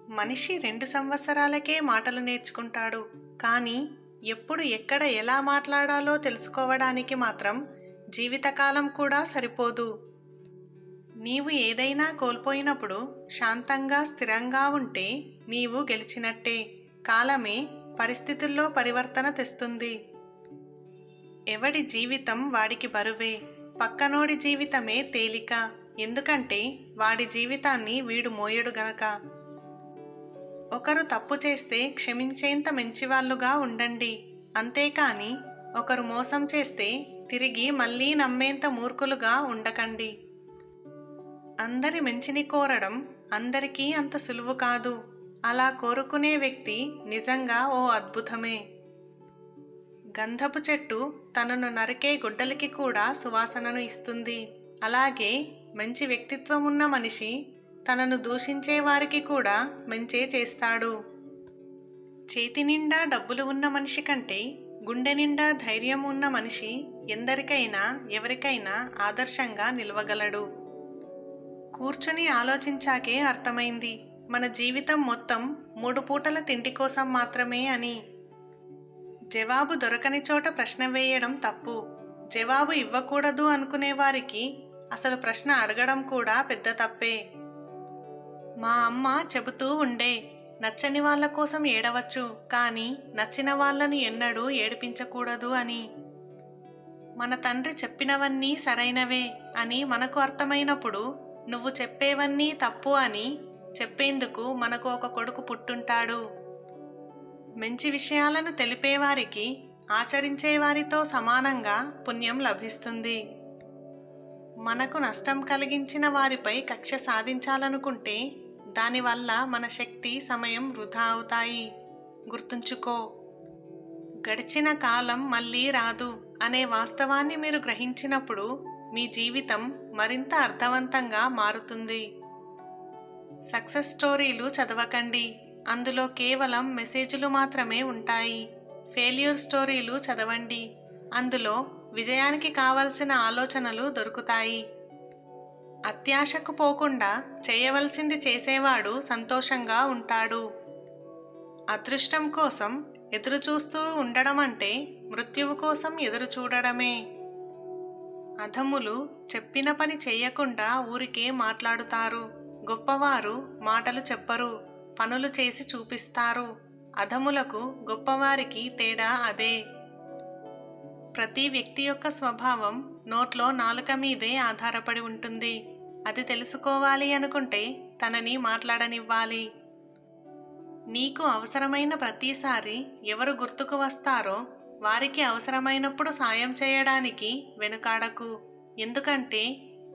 మనిషి 2 సంవత్సరాలకే మాటలు నేర్చుకుంటాడు. కానీ ఎప్పుడు ఎక్కడ ఎలా మాట్లాడాలో తెలుసుకోవడానికి మాత్రం జీవితకాలం కూడా సరిపోదు. నీవు ఏదైనా కోల్పోయినప్పుడు శాంతంగా స్థిరంగా ఉంటే నీవు గెలిచినట్టే. కాలమే పరిస్థితుల్లో పరివర్తన తెస్తుంది. ఎవడి జీవితం వాడికి బరువే. పక్కనోడి జీవితమే తేలిక. ఎందుకంటే వాడి జీవితాన్ని వీడు మోయడు గనక. ఒకరు తప్పు చేస్తే క్షమించేంత మంచివాళ్ళుగా ఉండండి. అంతేకాని ఒకరు మోసం చేస్తే తిరిగి మళ్ళీ నమ్మేంత మూర్ఖులుగా ఉండకండి. అందరి మంచిని కోరడం అందరికీ అంత సులువు కాదు. అలా కోరుకునే వ్యక్తి నిజంగా ఓ అద్భుతమే. గంధపు చెట్టు తనను నరికే గుడ్డలికి కూడా సువాసనను ఇస్తుంది. అలాగే మంచి వ్యక్తిత్వం ఉన్న మనిషి తనను దూషించే వారికి కూడా మంచే చేస్తాడు. చేతి నిండా డబ్బులు ఉన్న మనిషి కంటే గుండె నిండా ధైర్యం ఉన్న మనిషి ఎందరికైనా ఎవరికైనా ఆదర్శంగా నిలవగలడు. కూర్చుని ఆలోచించాకే అర్థమైంది మన జీవితం మొత్తం 3 పూటల తిండి కోసం మాత్రమే అని. జవాబు దొరకని చోట ప్రశ్న వేయడం తప్పు. జవాబు ఇవ్వకూడదు అనుకునే వారికి అసలు ప్రశ్న అడగడం కూడా పెద్ద తప్పే. మా అమ్మ చెబుతూ ఉండే, నచ్చని వాళ్ళ కోసం ఏడవచ్చు, కానీ నచ్చిన వాళ్ళను ఎన్నడూ ఏడిపించకూడదు అని. మన తండ్రి చెప్పినవన్నీ సరైనవే అని మనకు అర్థమైనప్పుడు నువ్వు చెప్పేవన్నీ తప్పు అని చెప్పేందుకు మనకు ఒక కొడుకు పుట్టుంటాడు. మంచి విషయాలను తెలిపేవారికి ఆచరించేవారితో సమానంగా పుణ్యం లభిస్తుంది. మనకు నష్టం కలిగించిన వారిపై కక్ష సాధించాలనుకుంటే దానివల్ల మన శక్తి సమయం వృధా అవుతాయి. గుర్తుంచుకో, గడిచిన కాలం మళ్ళీ రాదు అనే వాస్తవాన్ని మీరు గ్రహించినప్పుడు మీ జీవితం మరింత అర్థవంతంగా మారుతుంది. సక్సెస్ స్టోరీలు చదవకండి. అందులో కేవలం మెసేజ్లు మాత్రమే ఉంటాయి. ఫెయిల్యూర్ స్టోరీలు చదవండి. అందులో విజయానికి కావలసిన ఆలోచనలు దొరుకుతాయి. అత్యాశకు పోకుండా చేయవలసింది చేసేవాడు సంతోషంగా ఉంటాడు. అదృష్టం కోసం ఎదురుచూస్తూ ఉండడం అంటే మృత్యువు కోసం ఎదురు చూడడమే. అధములు చెప్పిన పని చెయ్యకుండా ఊరికే మాట్లాడుతారు. గొప్పవారు మాటలు చెప్పరు, పనులు చేసి చూపిస్తారు. అధములకు గొప్పవారికి తేడా అదే. ప్రతి వ్యక్తి యొక్క స్వభావం నోట్లో నాలుక మీదే ఆధారపడి ఉంటుంది. అది తెలుసుకోవాలి అనుకుంటే తనని మాట్లాడనివ్వాలి. నీకు అవసరమైన ప్రతిసారి ఎవరు గుర్తుకు వస్తారో వారికి అవసరమైనప్పుడు సాయం చేయడానికి వెనుకాడకు. ఎందుకంటే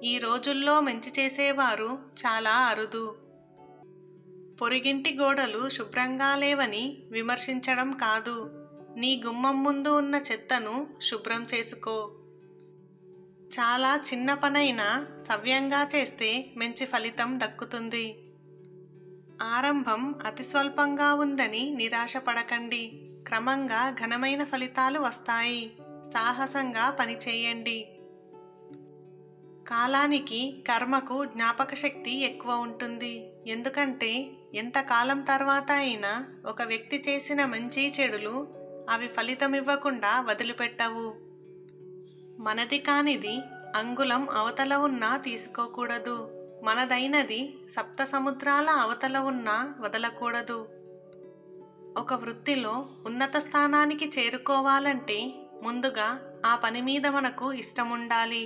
ఈ రోజుల్లో మంచి చేసేవారు చాలా అరుదు. పొరిగింటి గోడలు శుభ్రంగా లేవని విమర్శించడం కాదు, నీ గుమ్మం ముందు ఉన్న చెత్తను శుభ్రం చేసుకో. చాలా చిన్న పనైనా సవ్యంగా చేస్తే మంచి ఫలితం దక్కుతుంది. ఆరంభం అతి స్వల్పంగా ఉందని నిరాశపడకండి. క్రమంగా ఘనమైన ఫలితాలు వస్తాయి. సాహసంగా పనిచేయండి. కాలానికి కర్మకు జ్ఞాపక శక్తి ఎక్కువ ఉంటుంది. ఎందుకంటే ఎంతకాలం తర్వాత అయినా ఒక వ్యక్తి చేసిన మంచి చెడులు అవి ఫలితమివ్వకుండా వదిలిపెట్టవు. మనది కానిది అంగుళం అవతల ఉన్నా తీసుకోకూడదు. మనదైనది సప్త సముద్రాల అవతల ఉన్నా వదలకూడదు. ఒక వృత్తిలో ఉన్నత స్థానానికి చేరుకోవాలంటే ముందుగా ఆ పని మీద మనకు ఇష్టముండాలి.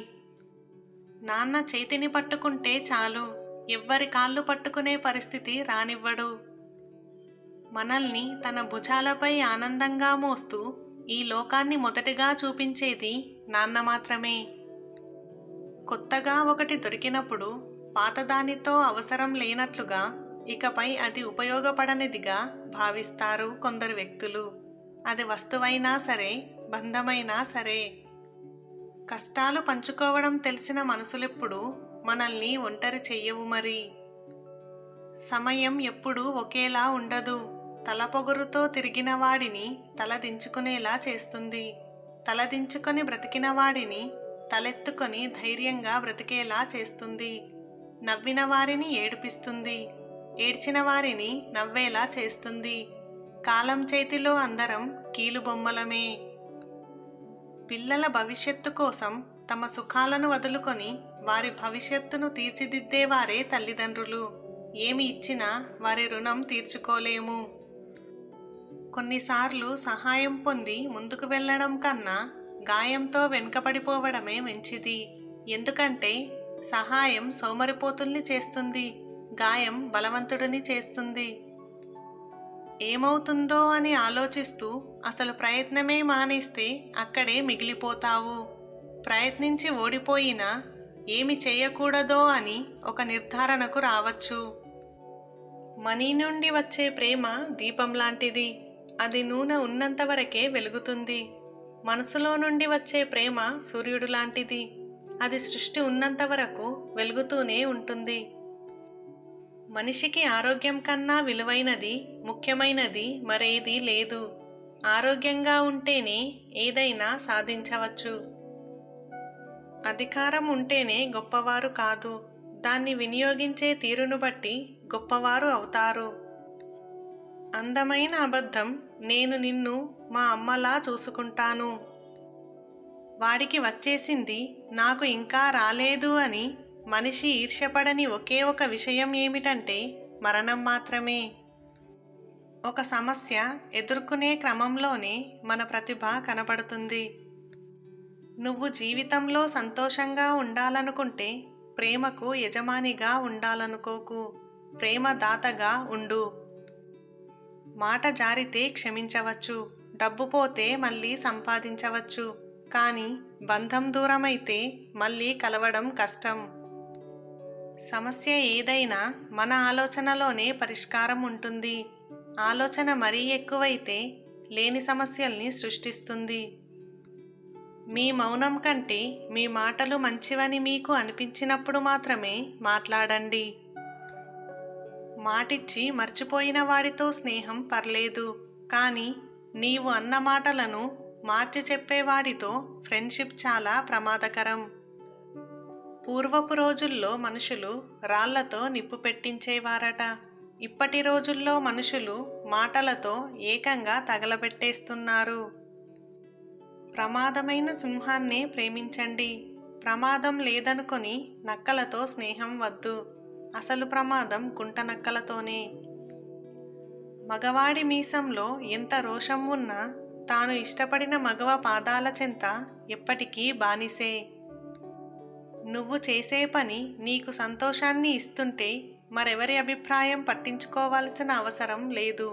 నాన్న చేతిని పట్టుకుంటే చాలు, ఎవ్వరి కాళ్ళు పట్టుకునే పరిస్థితి రానివ్వడు. మనల్ని తన భుజాలపై ఆనందంగా మోస్తూ ఈ లోకాన్ని మొదటగా చూపించేది నాన్న మాత్రమే. కొత్తగా ఒకటి దొరికినప్పుడు పాతదానితో అవసరం లేనట్లుగా ఇకపై అది ఉపయోగపడనిదిగా భావిస్తారు కొందరు వ్యక్తులు. అది వస్తువైనా సరే, బంధమైనా సరే. కష్టాలు పంచుకోవడం తెలిసిన మనసులెప్పుడు మనల్ని ఒంటరి చెయ్యవు. మరి సమయం ఎప్పుడూ ఒకేలా ఉండదు. తలపొగరుతో తిరిగిన వాడిని తలదించుకునేలా చేస్తుంది. తలదించుకొని బ్రతికిన వాడిని తలెత్తుకొని ధైర్యంగా బ్రతికేలా చేస్తుంది. నవ్విన వారిని ఏడిపిస్తుంది. ఏడ్చిన వారిని నవ్వేలా చేస్తుంది. కాలం చేతిలో అందరం కీలుబొమ్మలమే. పిల్లల భవిష్యత్తు కోసం తమ సుఖాలను వదులుకొని వారి భవిష్యత్తును తీర్చిదిద్దేవారే తల్లిదండ్రులు. ఏమి ఇచ్చినా వారి రుణం తీర్చుకోలేము. కొన్నిసార్లు సహాయం పొంది ముందుకు వెళ్ళడం కన్నా గాయంతో వెనుకబడిపోవడమే మంచిది. ఎందుకంటే సహాయం సోమరిపోతుల్ని చేస్తుంది, గాయం బలవంతుడిని చేస్తుంది. ఏమవుతుందో అని ఆలోచిస్తూ అసలు ప్రయత్నమే మానేస్తే అక్కడే మిగిలిపోతావు. ప్రయత్నించి ఓడిపోయినా ఏమి చేయకూడదో అని ఒక నిర్ధారణకు రావచ్చు. మనీ నుండి వచ్చే ప్రేమ దీపం లాంటిది. అది నూనె ఉన్నంత వరకే వెలుగుతుంది. మనసులో నుండి వచ్చే ప్రేమ సూర్యుడు లాంటిది. అది సృష్టి ఉన్నంత వరకు వెలుగుతూనే ఉంటుంది. మనిషికి ఆరోగ్యం కన్నా విలువైనది, ముఖ్యమైనది మరేదీ లేదు. ఆరోగ్యంగా ఉంటేనే ఏదైనా సాధించవచ్చు. అధికారం ఉంటేనే గొప్పవారు కాదు, దాన్ని వినియోగించే తీరును బట్టి గొప్పవారు అవుతారు. అందమైన అబద్ధం, నేను నిన్ను మా అమ్మలా చూసుకుంటాను. వాడికి వచ్చేసింది నాకు ఇంకా రాలేదు అని మనిషి ఈర్ష్యపడని ఒకే ఒక విషయం ఏమిటంటే మరణం మాత్రమే. ఒక సమస్య ఎదుర్కొనే క్రమంలోనే మన ప్రతిభ కనపడుతుంది. నువ్వు జీవితంలో సంతోషంగా ఉండాలనుకుంటే ప్రేమకు యజమానిగా ఉండాలనుకోకు, ప్రేమ దాతగా ఉండు. మాట జారితే క్షమించవచ్చు, డబ్బు పోతే మళ్ళీ సంపాదించవచ్చు, కానీ బంధం దూరమైతే మళ్ళీ కలవడం కష్టం. సమస్య ఏదైనా మన ఆలోచనలోనే పరిష్కారం ఉంటుంది. ఆలోచన మరీ ఎక్కువైతే లేని సమస్యల్ని సృష్టిస్తుంది. మీ మౌనం కంటే మీ మాటలు మంచివని మీకు అనిపించినప్పుడు మాత్రమే మాట్లాడండి. మాటిచ్చి మర్చిపోయిన వాడితో స్నేహం పర్లేదు, కానీ నీవు అన్న మాటలను మార్చి చెప్పేవాడితో ఫ్రెండ్షిప్ చాలా ప్రమాదకరం. పూర్వపు రోజుల్లో మనుషులు రాళ్లతో నిప్పు పెట్టించేవారట. ఇప్పటి రోజుల్లో మనుషులు మాటలతో ఏకంగా తగలబెట్టేస్తున్నారు. ప్రమాదమైన సింహాన్నే ప్రేమించండి. ప్రమాదం లేదనుకొని నక్కలతో స్నేహం వద్దు. అసలు ప్రమాదం గుంట నక్కలతోనే. మగవాడి మీసంలో ఎంత రోషం ఉన్నా తాను ఇష్టపడిన మగవ పాదాల చెంత ఎప్పటికీ బానిసే. నువ్వు చేసే పని నీకు సంతోషాన్ని ఇస్తుంటే మరెవరి అభిప్రాయం పట్టించుకోవాల్సిన అవసరం లేదు.